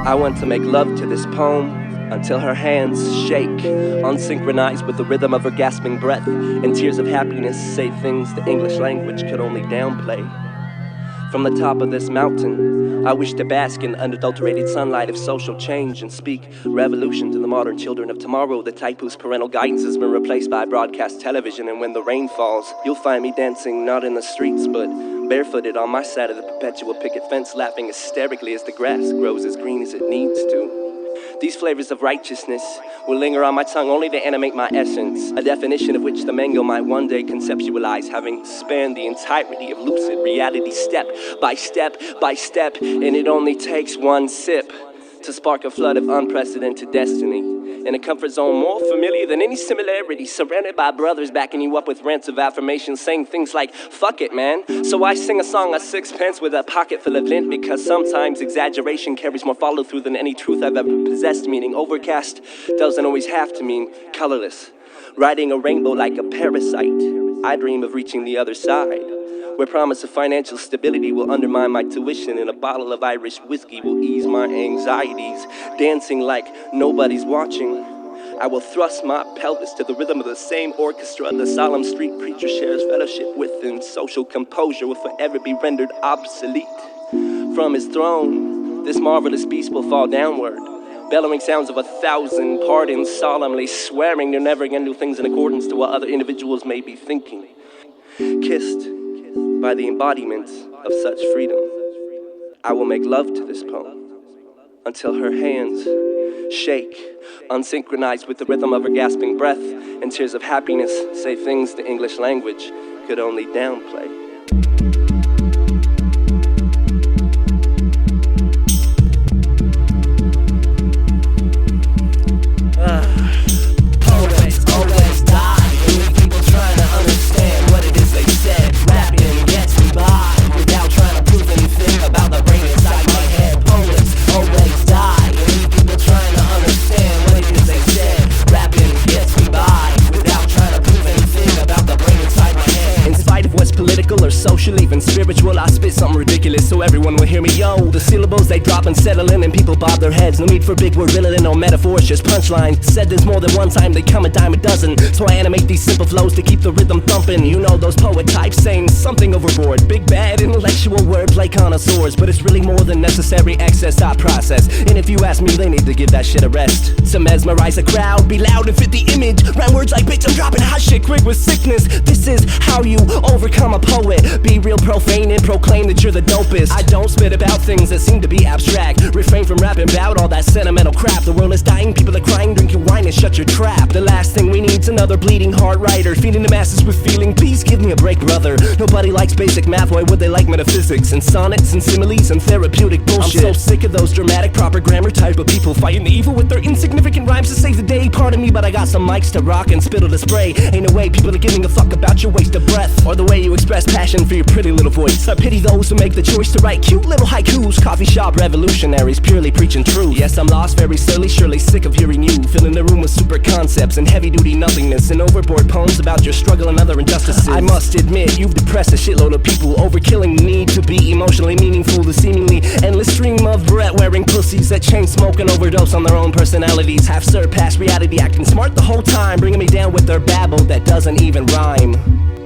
I want to make love to this poem until her hands shake, unsynchronized with the rhythm of her gasping breath, and tears of happiness say things the English language could only downplay. From the top of this mountain, I wish to bask in unadulterated sunlight of social change and speak revolution to the modern children of tomorrow, the type whose parental guidance has been replaced by broadcast television. And when the rain falls, you'll find me dancing not in the streets, but barefooted on my side of the perpetual picket fence, laughing hysterically as the grass grows as green as it needs to. These flavors of righteousness will linger on my tongue only to animate my essence, a definition of which the mango might one day conceptualize, having spanned the entirety of lucid reality step by step by step, and it only takes one sip to spark a flood of unprecedented destiny. In a comfort zone more familiar than any similarity, surrounded by brothers backing you up with rants of affirmation, saying things like, fuck it, man. So I sing a song of sixpence with a pocket full of lint, because sometimes exaggeration carries more follow-through than any truth I've ever possessed, meaning overcast doesn't always have to mean colorless. Riding a rainbow like a parasite, I dream of reaching the other side, where promise of financial stability will undermine my tuition, and a bottle of Irish whiskey will ease my anxieties. Dancing like nobody's watching, I will thrust my pelvis to the rhythm of the same orchestra the solemn street preacher shares fellowship with, and social composure will forever be rendered obsolete. From his throne, this marvelous beast will fall downward, bellowing sounds of 1,000 pardons, solemnly swearing they're never going to do things in accordance to what other individuals may be thinking. Kissed by the embodiment of such freedom, I will make love to this poem until her hands shake, unsynchronized with the rhythm of her gasping breath, and tears of happiness say things the English language could only downplay. Social, even spiritual, I spit something ridiculous so everyone will hear me, yo. The syllables they drop and settle in, and people bob their heads. No need for big word riddling, no metaphors, just punchline. Said this more than one time, they come a dime a dozen. So I animate these simple flows to keep the rhythm thumping. You know those poet types saying something overboard, big bad intellectual wordplay connoisseurs, but it's really more than necessary excess I process. And if you ask me, they need to give that shit a rest. To mesmerize a crowd, be loud and fit the image. Rhyme words like bitch, I'm dropping hot shit quick with sickness. This is how you overcome a poet. Be real profane and proclaim that you're the dopest. I don't spit about things that seem to be abstract. Refrain from rapping about all that sentimental crap. The world is dying, people are crying, drink your wine and shut your trap. The last thing we need's another bleeding heart writer, feeding the masses with feeling. Please give me a break, brother. Nobody likes basic math, why would they like metaphysics and sonnets and similes and therapeutic bullshit? I'm so sick of those dramatic, proper grammar type of people fighting the evil with their insignificant rhymes to save the day. Pardon me, but I got some mics to rock and spittle to spray. Ain't no way people are giving a fuck about your waste of breath or the way you express passion for your pretty little voice. I pity those who make the choice to write cute little haikus. Coffee shop revolutionaries purely preaching truth. Yes, I'm lost, very silly, surely sick of hearing you filling the room with super concepts and heavy-duty nothingness and overboard poems about your struggle and other injustices. I must admit, you've depressed a shitload of people, overkilling the need to be emotionally meaningful. The seemingly endless stream of Brett-wearing pussies that chain smoke and overdose on their own personalities have surpassed reality, acting smart the whole time, bringing me down with their babble that doesn't even rhyme.